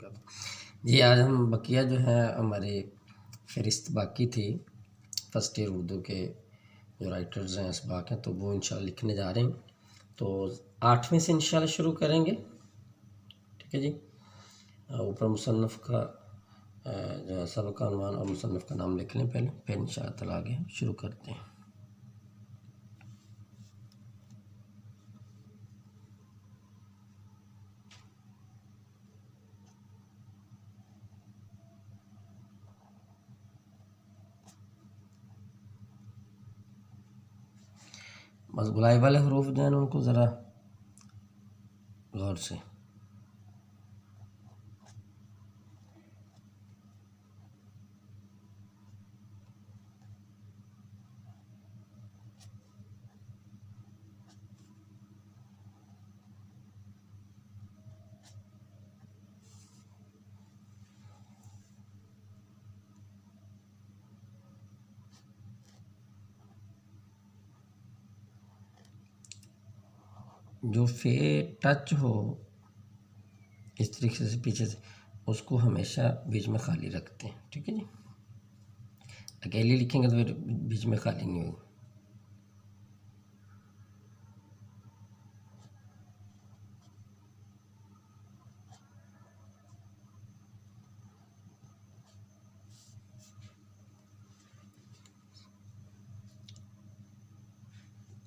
वरकत। जी आज हम बकिया जो है हमारी फ़हरिस्त बाकी थी फर्स्ट ईयर उर्दू के जो राइटर्स हैं इसबाक हैं, तो वो इंशाल्लाह लिखने जा रहे हैं। तो 8वीं से इंशाल्लाह शुरू करेंगे। ठीक है जी। ऊपर मुसन्नफ़ का जो है सबक का उन्वान और मुसन्नफ़ का नाम लिख लें पहले, फिर इंशाल्लाह ताला आगे शुरू करते हैं। बस गुलाई वाले हरूफ जो हैं उनको ज़रा गौर से जो फे टच हो इस तरीके से पीछे से उसको हमेशा बीच में खाली रखते हैं। ठीक है जी। अकेले लिखेंगे तो फिर बीच में खाली नहीं होगी।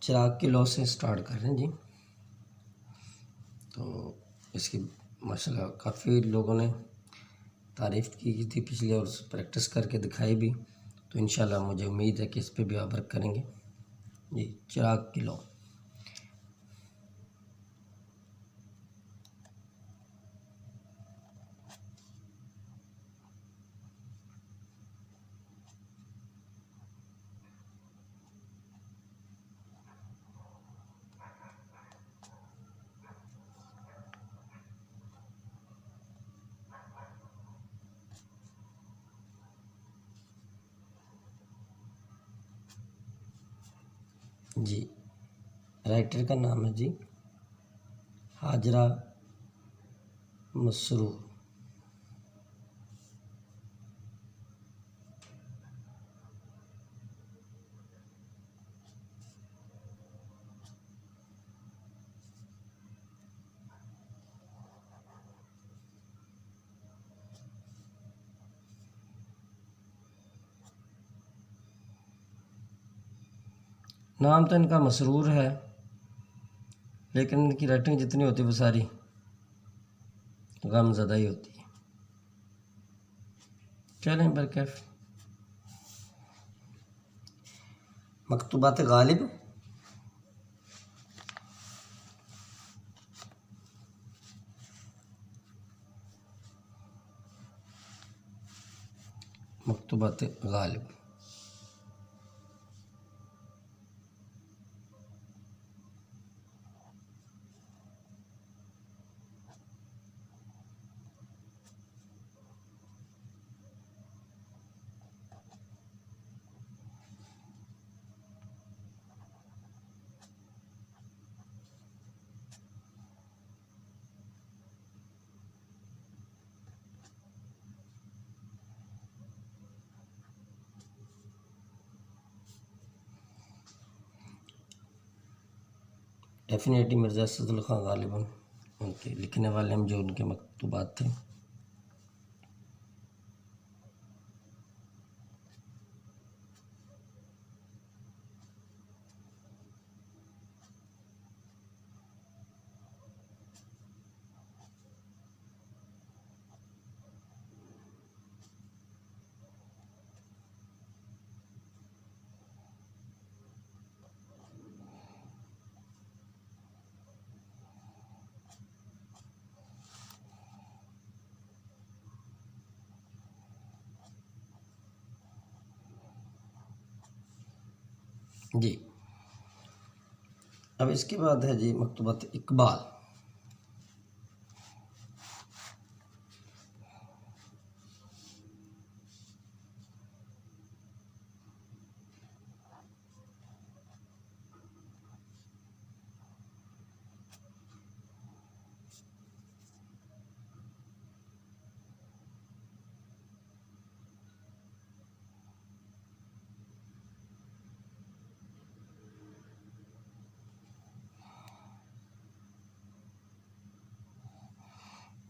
चिराग की लौ से स्टार्ट कर रहे हैं जी। तो इसकी माशाल्लाह काफ़ी लोगों ने तारीफ़ की थी पिछले और प्रैक्टिस करके दिखाई भी, तो इंशाल्लाह मुझे उम्मीद है कि इस पे भी आप वर्क करेंगे जी। चिराग की लौ। जी राइटर का नाम है जी हाजरा मसरूर। नाम तो इनका मसरूर है, लेकिन इनकी राइटिंग जितनी होती है वो सारी गमज़दा ही होती है। चलें बरकैफ। मकतूबात गालिब मकतूबात गालिब। डेफिनेटली मिर्ज़ा असदुल्ला खां गालिबन उनके लिखने वाले हम जो उनके मकतूबात थे। जी अब इसके बाद है जी मकतूबात इकबाल।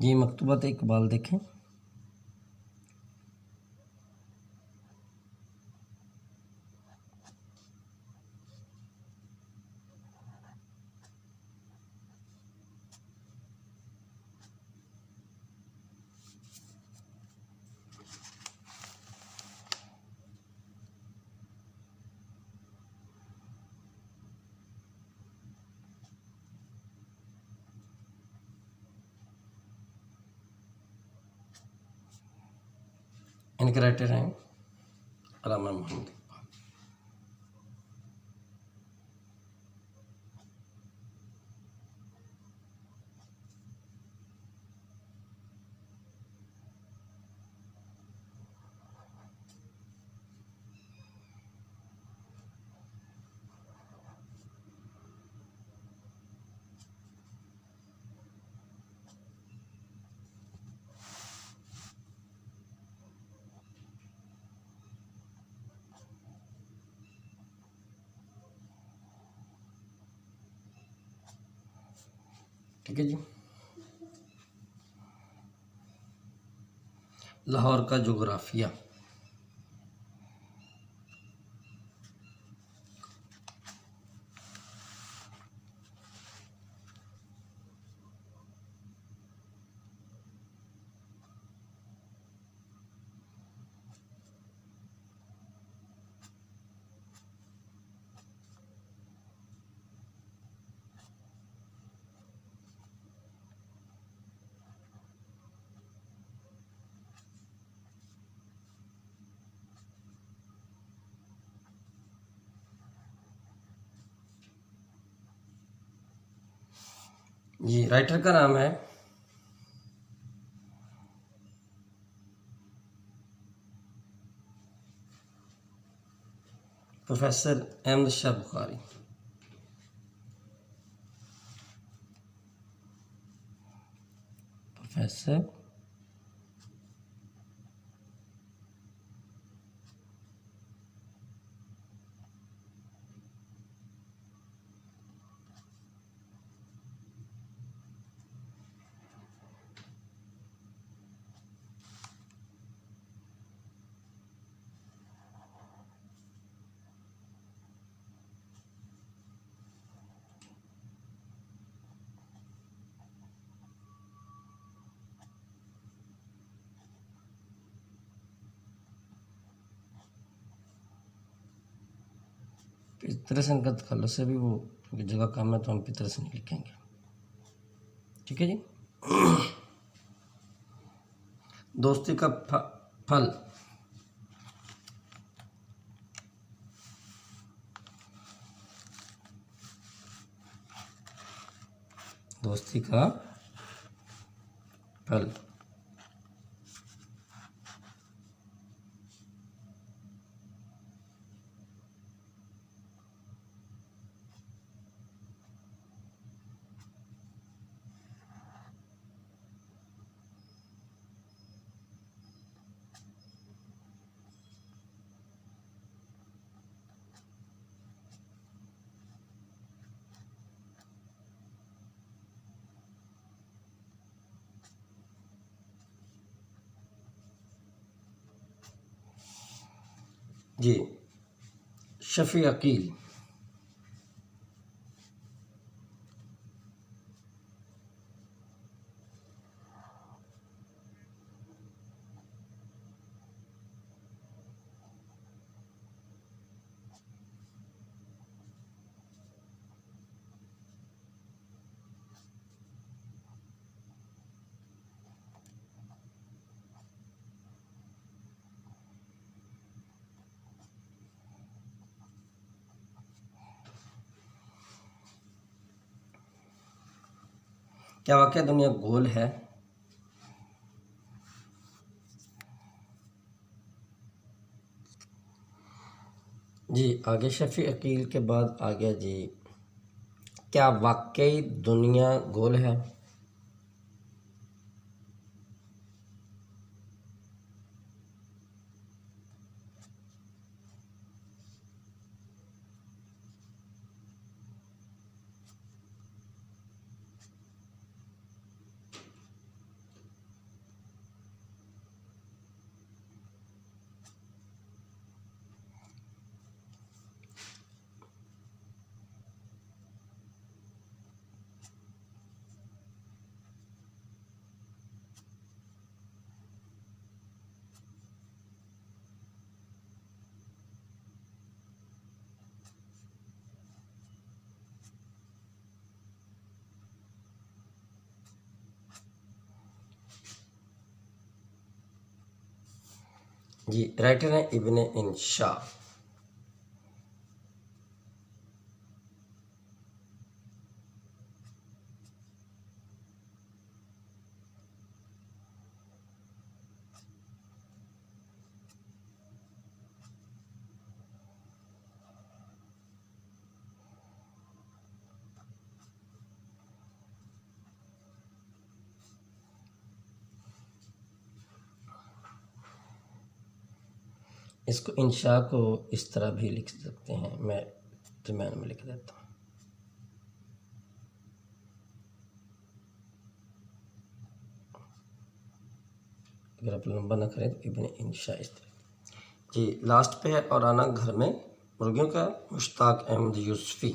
जी मकतूबात इकबाल देखें। इनके राइटर हैं अल्लामा मोहम्मद इकबाल। ठीक है जी। लाहौर का जोग्राफिया। जी राइटर का नाम है प्रोफेसर अहमद शाह बुखारी। प्रोफेसर पितरसन का तखल्लुस से भी वो जगह कम है तो हम पितरसन ही लिखेंगे। ठीक है जी। दोस्ती का फल। दोस्ती का फल। जी शफी अकील। क्या वाकई दुनिया गोल है? जी आगे शफी अकील के बाद आ गया जी, क्या वाकई दुनिया गोल है? जी, राइटर हैं इब्न इंशा। इसको इंशा को इस तरह भी लिख सकते हैं, मैं दरम्यान में लिख देता हूँ। अगर आप लंबा ना करें तो इब्न इंशा इस तरह। जी, लास्ट पे है और आना घर में मुर्गियों का, मुश्ताक अहमद यूसुफी।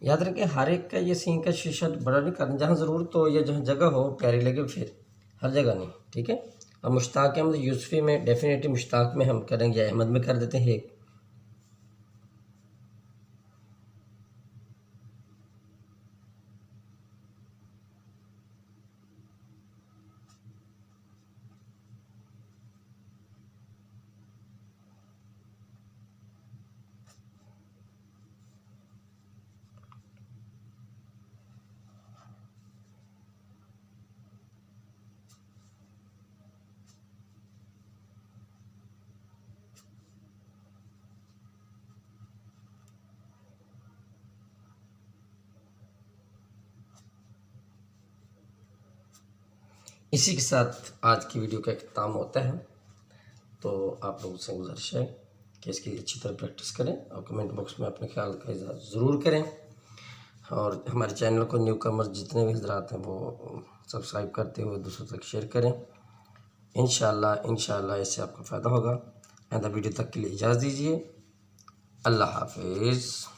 याद रखें हर एक का ये सीन का शीशा बड़ा नहीं करना, जहाँ ज़रूरत हो या जहाँ जगह हो प्यारी लगे फिर, हर जगह नहीं, ठीक है। अब मुश्ताक अहमद यूसुफी में डेफिनेटली मुश्ताक में हम करेंगे, अहमद में कर देते हैं एक। इसी के साथ आज की वीडियो का इख्तिताम होता है। तो आप लोगों से गुजारिश है कि इसकी अच्छी तरह प्रैक्टिस करें और कमेंट बॉक्स में अपने ख्याल का इज़हार ज़रूर करें। और हमारे चैनल को न्यू कमर जितने भी हजरात हैं वो सब्सक्राइब करते हुए दूसरों तक शेयर करें। इंशाल्लाह इससे आपको फ़ायदा होगा। आइंदा वीडियो तक के लिए इजाज़त दीजिए। अल्लाह हाफिज़।